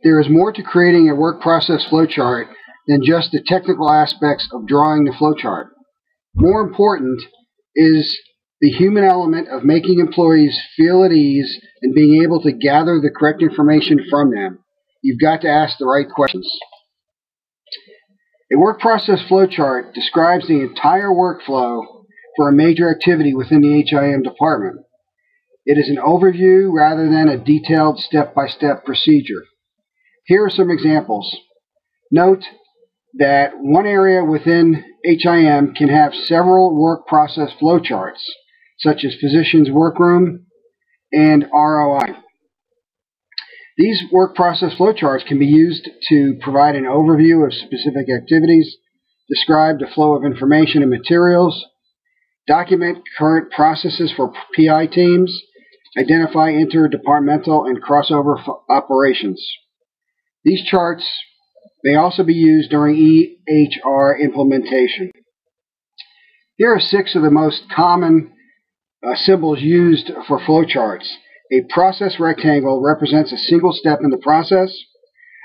There is more to creating a work process flowchart than just the technical aspects of drawing the flowchart. More important is the human element of making employees feel at ease and being able to gather the correct information from them. You've got to ask the right questions. A work process flowchart describes the entire workflow for a major activity within the HIM department. It is an overview rather than a detailed step-by-step procedure. Here are some examples. Note that one area within HIM can have several work process flowcharts, such as physician's workroom and ROI. These work process flowcharts can be used to provide an overview of specific activities, describe the flow of information and materials, document current processes for PI teams, identify interdepartmental and crossover operations. These charts may also be used during EHR implementation. Here are 6 of the most common symbols used for flowcharts. A process rectangle represents a single step in the process.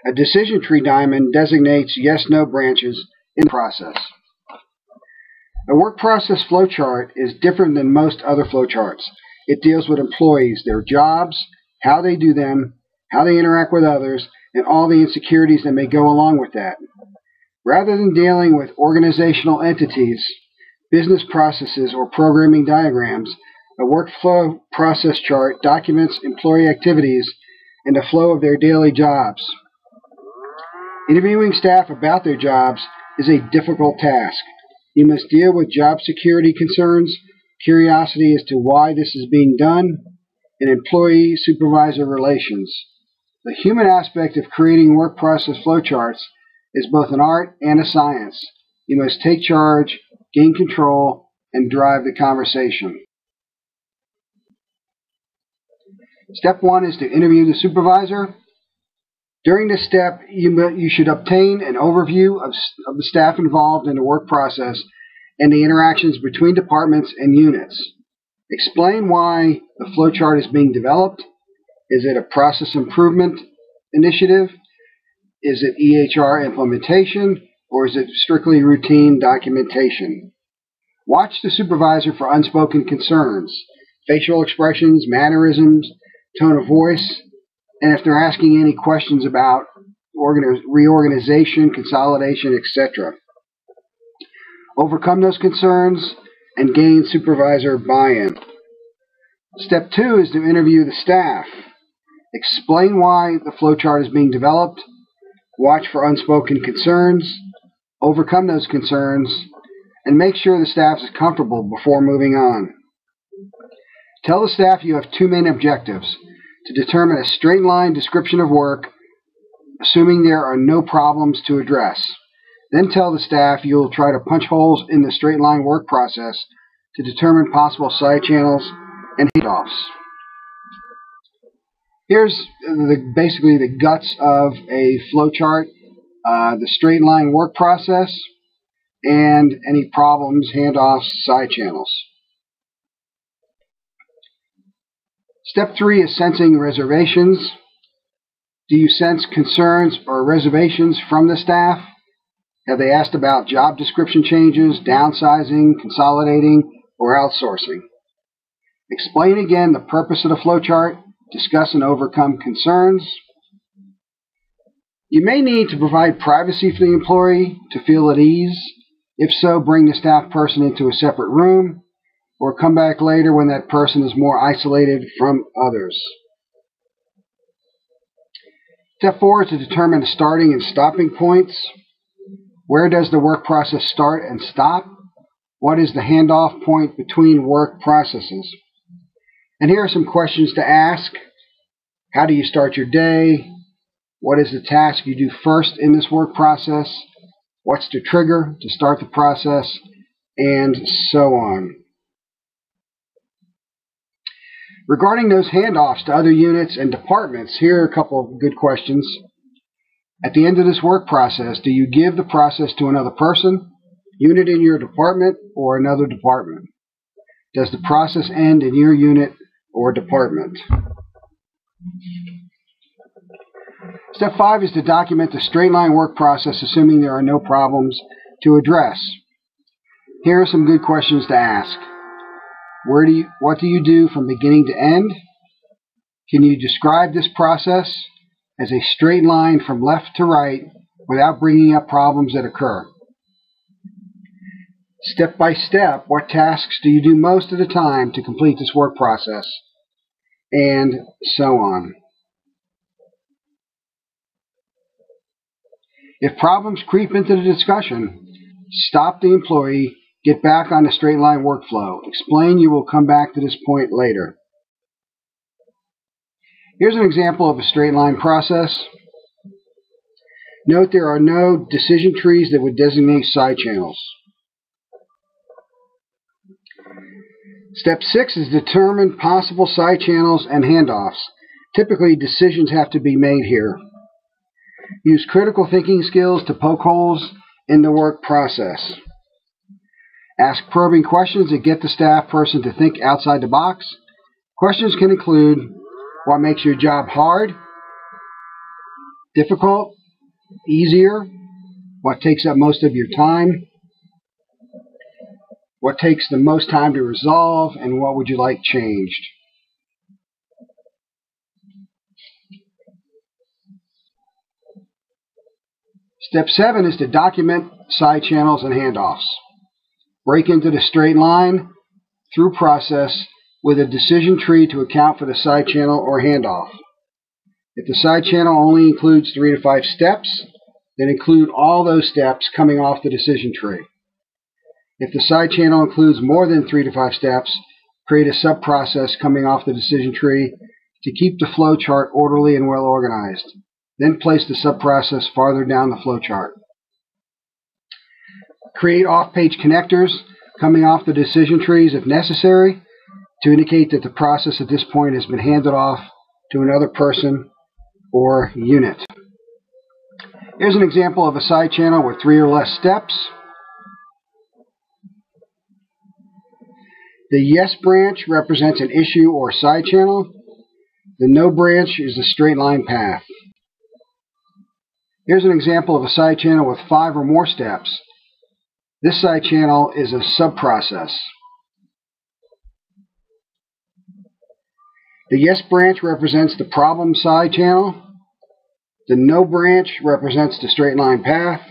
A decision tree diamond designates yes/no branches in the process. A work process flowchart is different than most other flowcharts. It deals with employees, their jobs, how they do them, how they interact with others, and all the insecurities that may go along with that. Rather than dealing with organizational entities, business processes, or programming diagrams, a workflow process chart documents employee activities and the flow of their daily jobs. Interviewing staff about their jobs is a difficult task. You must deal with job security concerns, curiosity as to why this is being done, and employee-supervisor relations. The human aspect of creating work process flowcharts is both an art and a science. You must take charge, gain control, and drive the conversation. Step 1 is to interview the supervisor. During this step, you should obtain an overview of the staff involved in the work process and the interactions between departments and units. Explain why the flowchart is being developed. Is it a process improvement initiative? Is it EHR implementation? Or is it strictly routine documentation? Watch the supervisor for unspoken concerns, facial expressions, mannerisms, tone of voice, and if they're asking any questions about reorganization, consolidation, etc. Overcome those concerns and gain supervisor buy-in. Step 2 is to interview the staff. Explain why the flowchart is being developed. Watch for unspoken concerns. Overcome those concerns, and make sure the staff is comfortable before moving on. Tell the staff you have 2 main objectives: to determine a straight line description of work, assuming there are no problems to address. Then tell the staff you will try to punch holes in the straight line work process to determine possible side channels and handoffs. Here's basically the guts of a flowchart: the straight line work process and any problems, handoffs, side channels. Step 3 is sensing reservations. Do you sense concerns or reservations from the staff? Have they asked about job description changes, downsizing, consolidating, or outsourcing? Explain again the purpose of the flowchart. Discuss and overcome concerns. You may need to provide privacy for the employee to feel at ease. If so, bring the staff person into a separate room, or come back later when that person is more isolated from others. Step 4 is to determine the starting and stopping points. Where does the work process start and stop? What is the handoff point between work processes? And here are some questions to ask. How do you start your day? What is the task you do first in this work process? What's the trigger to start the process? And so on. Regarding those handoffs to other units and departments, here are a couple of good questions. At the end of this work process, do you give the process to another person, unit in your department, or another department? Does the process end in your unit or department? Step 5 is to document the straight line work process, assuming there are no problems to address. Here are some good questions to ask. What do you do from beginning to end? Can you describe this process as a straight line from left to right without bringing up problems that occur? Step by step, what tasks do you do most of the time to complete this work process? And so on. If problems creep into the discussion, stop the employee, get back on the straight line workflow. Explain you will come back to this point later. Here's an example of a straight line process. Note there are no decision trees that would designate side channels. Step 6 is determine possible side channels and handoffs. Typically, decisions have to be made here. Use critical thinking skills to poke holes in the work process. Ask probing questions that get the staff person to think outside the box. Questions can include what makes your job hard, difficult, easier, what takes up most of your time, what takes the most time to resolve, and what would you like changed. Step 7 is to document side channels and handoffs. Break into the straight line through process with a decision tree to account for the side channel or handoff. If the side channel only includes 3 to 5 steps, then include all those steps coming off the decision tree. If the side channel includes more than 3 to 5 steps, create a sub-process coming off the decision tree to keep the flow chart orderly and well organized. Then place the sub-process farther down the flow chart. Create off-page connectors coming off the decision trees if necessary to indicate that the process at this point has been handed off to another person or unit. Here's an example of a side channel with 3 or less steps. The yes branch represents an issue or side channel. The no branch is a straight line path. Here's an example of a side channel with 5 or more steps. This side channel is a sub-process. The yes branch represents the problem side channel. The no branch represents the straight line path.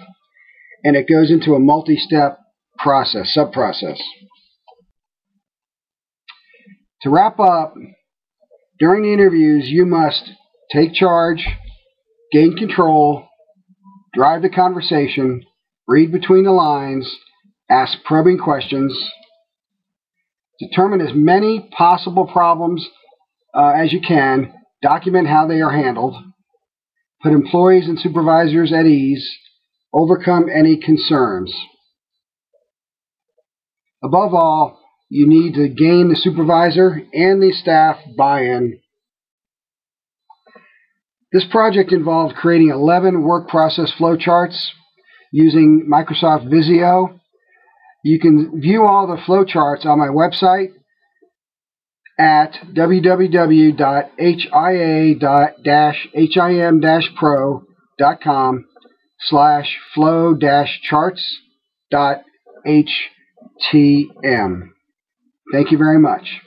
And it goes into a multi-step process, sub-process. To wrap up, during the interviews, you must take charge, gain control, drive the conversation, read between the lines, ask probing questions, determine as many possible problems as you can, document how they are handled, put employees and supervisors at ease, overcome any concerns. Above all, you need to gain the supervisor and the staff buy-in. This project involved creating 11 work process flowcharts using Microsoft Visio. You can view all the flowcharts on my website at www.him-pro.com/flow-charts.htm. Thank you very much.